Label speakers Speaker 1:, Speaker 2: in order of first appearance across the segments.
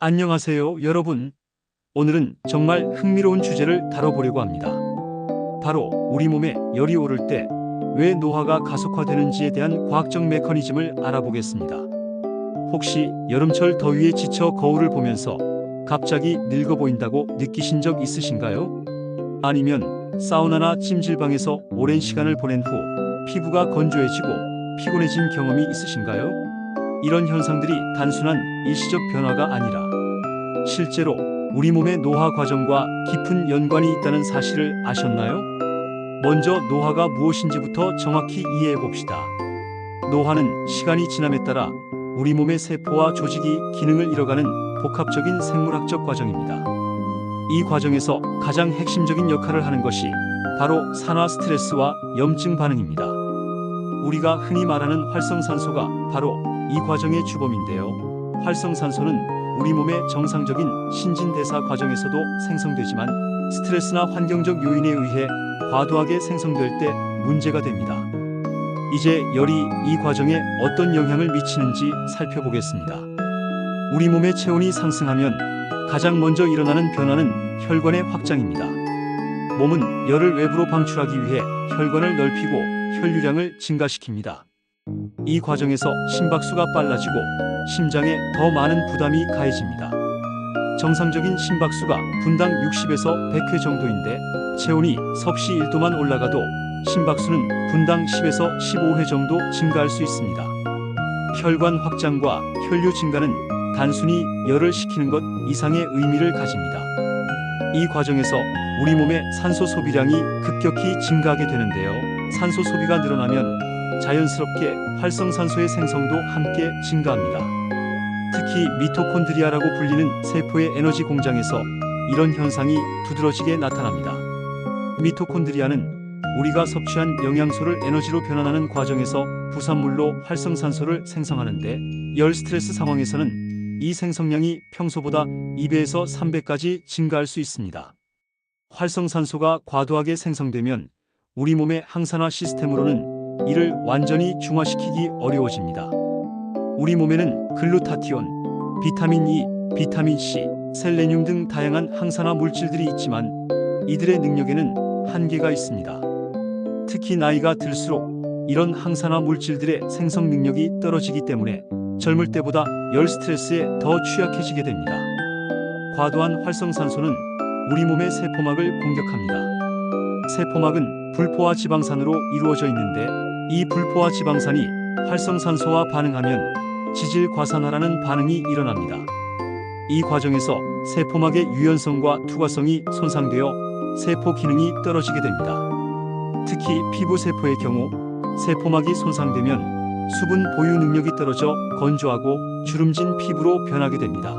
Speaker 1: 안녕하세요, 여러분. 오늘은 정말 흥미로운 주제를 다뤄보려고 합니다. 바로 우리 몸에 열이 오를 때 왜 노화가 가속화되는지에 대한 과학적 메커니즘을 알아보겠습니다. 혹시 여름철 더위에 지쳐 거울을 보면서 갑자기 늙어 보인다고 느끼신 적 있으신가요? 아니면 사우나나 찜질방에서 오랜 시간을 보낸 후 피부가 건조해지고 피곤해진 경험이 있으신가요? 이런 현상들이 단순한 일시적 변화가 아니라 실제로 우리 몸의 노화 과정과 깊은 연관이 있다는 사실을 아셨나요? 먼저 노화가 무엇인지부터 정확히 이해해 봅시다. 노화는 시간이 지남에 따라 우리 몸의 세포와 조직이 기능을 잃어가는 복합적인 생물학적 과정입니다. 이 과정에서 가장 핵심적인 역할을 하는 것이 바로 산화 스트레스와 염증 반응입니다. 우리가 흔히 말하는 활성산소가 바로 이 과정의 주범인데요. 활성산소는 우리 몸의 정상적인 신진대사 과정에서도 생성되지만 스트레스나 환경적 요인에 의해 과도하게 생성될 때 문제가 됩니다. 이제 열이 이 과정에 어떤 영향을 미치는지 살펴보겠습니다. 우리 몸의 체온이 상승하면 가장 먼저 일어나는 변화는 혈관의 확장입니다. 몸은 열을 외부로 방출하기 위해 혈관을 넓히고 혈류량을 증가시킵니다. 이 과정에서 심박수가 빨라지고 심장에 더 많은 부담이 가해집니다. 정상적인 심박수가 분당 60에서 100회 정도인데 체온이 섭씨 1도만 올라가도 심박수는 분당 10에서 15회 정도 증가할 수 있습니다. 혈관 확장과 혈류 증가는 단순히 열을 식히는 것 이상의 의미를 가집니다. 이 과정에서 우리 몸의 산소 소비량이 급격히 증가하게 되는데요. 산소 소비가 늘어나면 자연스럽게 활성산소의 생성도 함께 증가합니다. 특히 미토콘드리아라고 불리는 세포의 에너지 공장에서 이런 현상이 두드러지게 나타납니다. 미토콘드리아는 우리가 섭취한 영양소를 에너지로 변환하는 과정에서 부산물로 활성산소를 생성하는데 열 스트레스 상황에서는 이 생성량이 평소보다 2배에서 3배까지 증가할 수 있습니다. 활성산소가 과도하게 생성되면 우리 몸의 항산화 시스템으로는 이를 완전히 중화시키기 어려워집니다. 우리 몸에는 글루타티온, 비타민 E, 비타민 C, 셀레늄 등 다양한 항산화 물질들이 있지만 이들의 능력에는 한계가 있습니다. 특히 나이가 들수록 이런 항산화 물질들의 생성 능력이 떨어지기 때문에 젊을 때보다 열 스트레스에 더 취약해지게 됩니다. 과도한 활성산소는 우리 몸의 세포막을 공격합니다. 세포막은 불포화 지방산으로 이루어져 있는데 이 불포화 지방산이 활성산소와 반응하면 지질과산화라는 반응이 일어납니다. 이 과정에서 세포막의 유연성과 투과성이 손상되어 세포 기능이 떨어지게 됩니다. 특히 피부 세포의 경우 세포막이 손상되면 수분 보유 능력이 떨어져 건조하고 주름진 피부로 변하게 됩니다.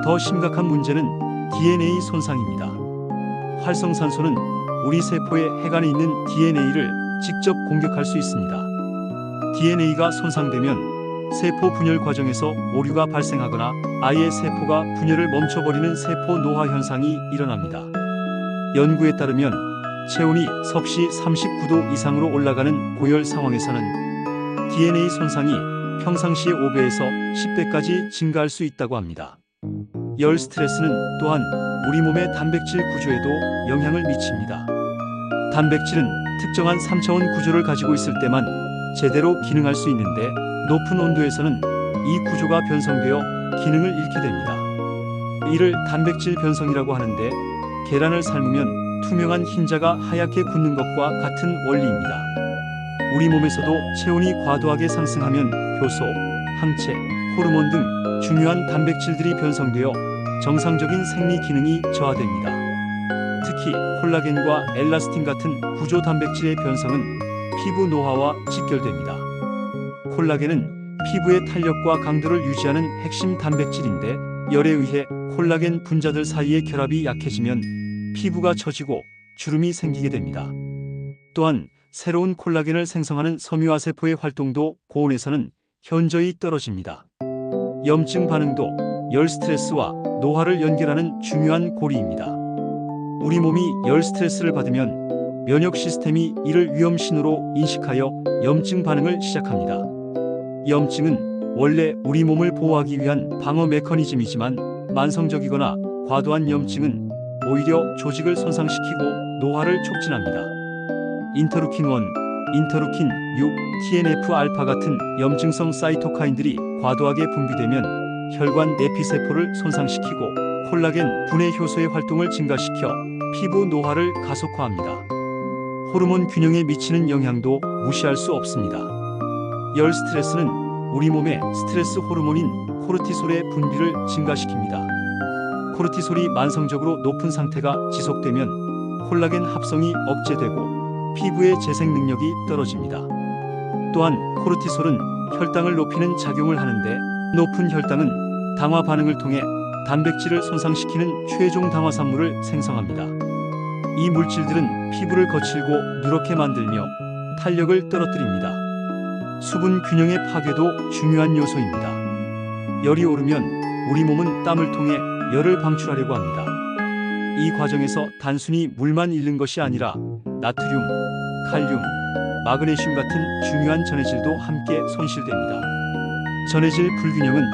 Speaker 1: 더 심각한 문제는 DNA 손상입니다. 활성산소는 우리 세포의 해관에 있는 DNA를 직접 공격할 수 있습니다. DNA가 손상되면 세포 분열 과정에서 오류가 발생하거나 아예 세포가 분열을 멈춰버리는 세포 노화 현상이 일어납니다. 연구에 따르면 체온이 섭씨 39도 이상으로 올라가는 고열 상황에서는 DNA 손상이 평상시의 5배에서 10배까지 증가할 수 있다고 합니다. 열 스트레스는 또한 우리 몸의 단백질 구조에도 영향을 미칩니다. 단백질은 특정한 3차원 구조를 가지고 있을 때만 제대로 기능할 수 있는데 높은 온도에서는 이 구조가 변성되어 기능을 잃게 됩니다. 이를 단백질 변성이라고 하는데 계란을 삶으면 투명한 흰자가 하얗게 굳는 것과 같은 원리입니다. 우리 몸에서도 체온이 과도하게 상승하면 효소, 항체, 호르몬 등 중요한 단백질들이 변성되어 정상적인 생리 기능이 저하됩니다. 특히 콜라겐과 엘라스틴 같은 구조 단백질의 변성은 피부 노화와 직결됩니다. 콜라겐은 피부의 탄력과 강도를 유지하는 핵심 단백질인데 열에 의해 콜라겐 분자들 사이의 결합이 약해지면 피부가 처지고 주름이 생기게 됩니다. 또한 새로운 콜라겐을 생성하는 섬유화 세포의 활동도 고온에서는 현저히 떨어집니다. 염증 반응도 열 스트레스와 노화를 연결하는 중요한 고리입니다. 우리 몸이 열 스트레스를 받으면 면역 시스템이 이를 위험 신호로 인식하여 염증 반응을 시작합니다. 염증은 원래 우리 몸을 보호하기 위한 방어 메커니즘이지만 만성적이거나 과도한 염증은 오히려 조직을 손상시키고 노화를 촉진합니다. 인터루킨 1, 인터루킨 6, TNF-알파 같은 염증성 사이토카인들이 과도하게 분비되면 혈관 내피세포를 손상시키고 콜라겐 분해 효소의 활동을 증가시켜 피부 노화를 가속화합니다. 호르몬 균형에 미치는 영향도 무시할 수 없습니다. 열 스트레스는 우리 몸의 스트레스 호르몬인 코르티솔의 분비를 증가시킵니다. 코르티솔이 만성적으로 높은 상태가 지속되면 콜라겐 합성이 억제되고 피부의 재생 능력이 떨어집니다. 또한 코르티솔은 혈당을 높이는 작용을 하는데 높은 혈당은 당화 반응을 통해 단백질을 손상시키는 최종 당화산물을 생성합니다. 이 물질들은 피부를 거칠고 누렇게 만들며 탄력을 떨어뜨립니다. 수분 균형의 파괴도 중요한 요소입니다. 열이 오르면 우리 몸은 땀을 통해 열을 방출하려고 합니다. 이 과정에서 단순히 물만 잃는 것이 아니라 나트륨, 칼륨, 마그네슘 같은 중요한 전해질도 함께 손실됩니다. 전해질 불균형은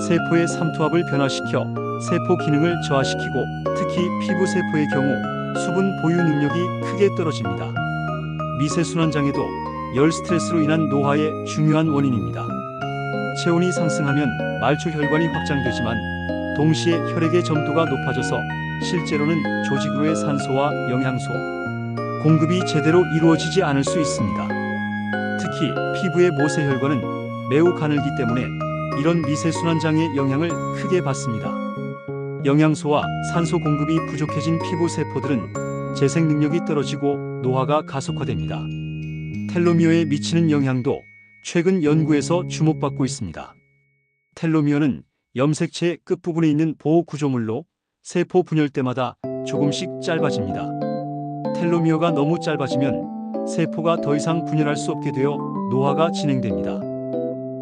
Speaker 1: 세포의 삼투압을 변화시켜 세포 기능을 저하시키고 특히 피부 세포의 경우 수분 보유 능력이 크게 떨어집니다. 미세순환장애도 열 스트레스로 인한 노화의 중요한 원인입니다. 체온이 상승하면 말초 혈관이 확장되지만 동시에 혈액의 점도가 높아져서 실제로는 조직으로의 산소와 영양소 공급이 제대로 이루어지지 않을 수 있습니다. 특히 피부의 모세혈관은 매우 가늘기 때문에 이런 미세순환장애의 영향을 크게 받습니다. 영양소와 산소 공급이 부족해진 피부 세포들은 재생 능력이 떨어지고 노화가 가속화됩니다. 텔로미어에 미치는 영향도 최근 연구에서 주목받고 있습니다. 텔로미어는 염색체의 끝부분에 있는 보호 구조물로 세포 분열 때마다 조금씩 짧아집니다. 텔로미어가 너무 짧아지면 세포가 더 이상 분열할 수 없게 되어 노화가 진행됩니다.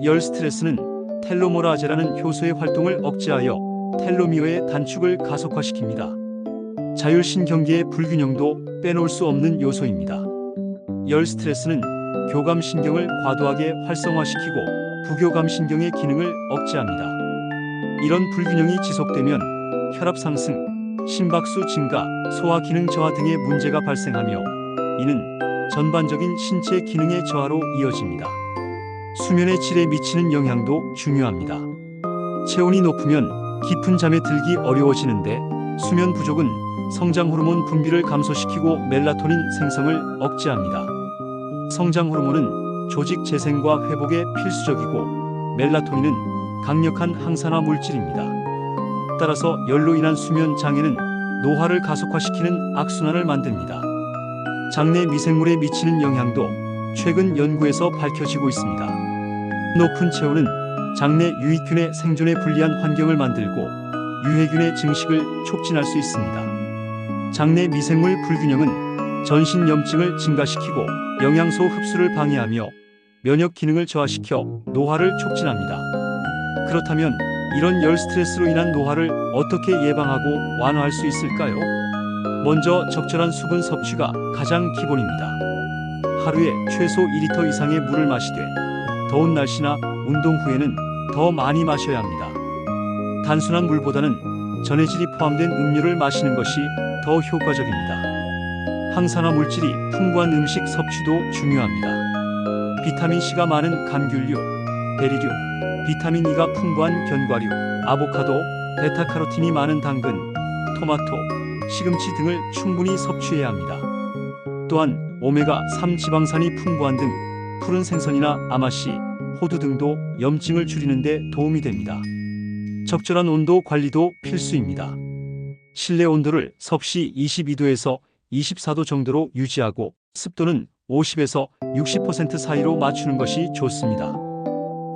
Speaker 1: 열 스트레스는 텔로메라제라는 효소의 활동을 억제하여 텔로미어의 단축을 가속화시킵니다. 자율신경계의 불균형도 빼놓을 수 없는 요소입니다. 열 스트레스는 교감신경을 과도하게 활성화시키고 부교감신경의 기능을 억제합니다. 이런 불균형이 지속되면 혈압 상승, 심박수 증가, 소화 기능 저하 등의 문제가 발생하며 이는 전반적인 신체 기능의 저하로 이어집니다. 수면의 질에 미치는 영향도 중요합니다. 체온이 높으면 깊은 잠에 들기 어려워지는데 수면 부족은 성장 호르몬 분비를 감소시키고 멜라토닌 생성을 억제합니다. 성장 호르몬은 조직 재생과 회복에 필수적이고 멜라토닌은 강력한 항산화 물질입니다. 따라서 열로 인한 수면 장애는 노화를 가속화시키는 악순환을 만듭니다. 장내 미생물에 미치는 영향도 최근 연구에서 밝혀지고 있습니다. 높은 체온은 장내 유익균의 생존에 불리한 환경을 만들고 유해균의 증식을 촉진할 수 있습니다. 장내 미생물 불균형은 전신 염증을 증가시키고 영양소 흡수를 방해하며 면역 기능을 저하시켜 노화를 촉진합니다. 그렇다면 이런 열 스트레스로 인한 노화를 어떻게 예방하고 완화할 수 있을까요? 먼저 적절한 수분 섭취가 가장 기본입니다. 하루에 최소 2리터 이상의 물을 마시되 더운 날씨나 운동 후에는 더 많이 마셔야 합니다. 단순한 물보다는 전해질이 포함된 음료를 마시는 것이 더 효과적입니다. 항산화 물질이 풍부한 음식 섭취도 중요합니다. 비타민C가 많은 감귤류, 베리류, 비타민 E가 풍부한 견과류, 아보카도, 베타카로틴이 많은 당근, 토마토, 시금치 등을 충분히 섭취해야 합니다. 또한 오메가3 지방산이 풍부한 등 푸른 생선이나 아마씨, 호두 등도 염증을 줄이는 데 도움이 됩니다. 적절한 온도 관리도 필수입니다. 실내 온도를 섭씨 22도에서 24도 정도로 유지하고 습도는 50에서 60% 사이로 맞추는 것이 좋습니다.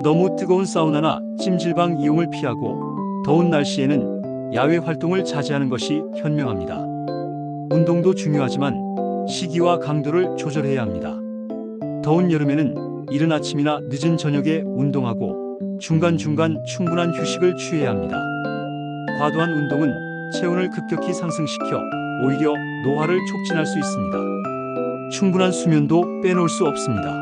Speaker 1: 너무 뜨거운 사우나나 찜질방 이용을 피하고 더운 날씨에는 야외 활동을 자제하는 것이 현명합니다. 운동도 중요하지만 시기와 강도를 조절해야 합니다. 더운 여름에는 이른 아침이나 늦은 저녁에 운동하고 중간중간 충분한 휴식을 취해야 합니다. 과도한 운동은 체온을 급격히 상승시켜 오히려 노화를 촉진할 수 있습니다. 충분한 수면도 빼놓을 수 없습니다.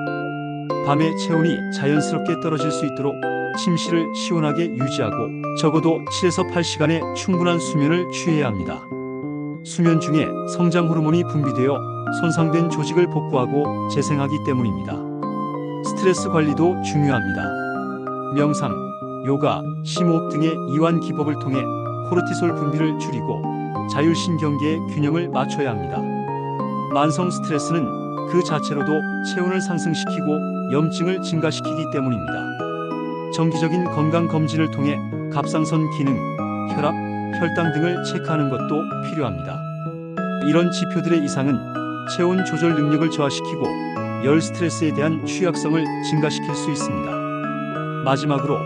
Speaker 1: 밤에 체온이 자연스럽게 떨어질 수 있도록 침실을 시원하게 유지하고 적어도 7에서 8시간의 충분한 수면을 취해야 합니다. 수면 중에 성장 호르몬이 분비되어 손상된 조직을 복구하고 재생하기 때문입니다. 스트레스 관리도 중요합니다. 명상, 요가, 심호흡 등의 이완 기법을 통해 코르티솔 분비를 줄이고 자율신경계의 균형을 맞춰야 합니다. 만성 스트레스는 그 자체로도 체온을 상승시키고 염증을 증가시키기 때문입니다. 정기적인 건강검진을 통해 갑상선 기능, 혈압, 혈당 등을 체크하는 것도 필요합니다. 이런 지표들의 이상은 체온 조절 능력을 저하시키고 열 스트레스에 대한 취약성을 증가시킬 수 있습니다. 마지막으로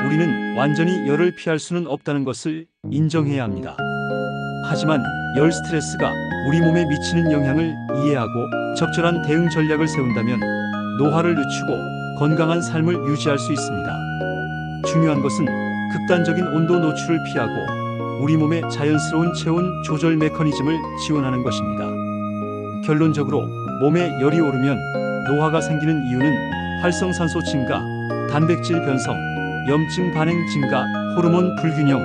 Speaker 1: 우리는 완전히 열을 피할 수는 없다는 것을 인정해야 합니다. 하지만 열 스트레스가 우리 몸에 미치는 영향을 이해하고 적절한 대응 전략을 세운다면 노화를 늦추고 건강한 삶을 유지할 수 있습니다. 중요한 것은 극단적인 온도 노출을 피하고 우리 몸의 자연스러운 체온 조절 메커니즘을 지원하는 것입니다. 결론적으로 몸에 열이 오르면 노화가 생기는 이유는 활성산소 증가, 단백질 변성, 염증 반응 증가, 호르몬 불균형,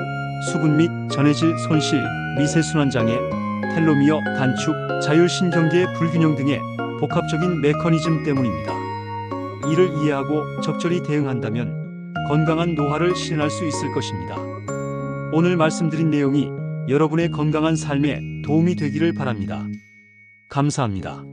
Speaker 1: 수분 및 전해질 손실, 미세순환장애, 텔로미어 단축, 자율신경계 불균형 등의 복합적인 메커니즘 때문입니다. 이를 이해하고 적절히 대응한다면 건강한 노화를 실현할 수 있을 것입니다. 오늘 말씀드린 내용이 여러분의 건강한 삶에 도움이 되기를 바랍니다. 감사합니다.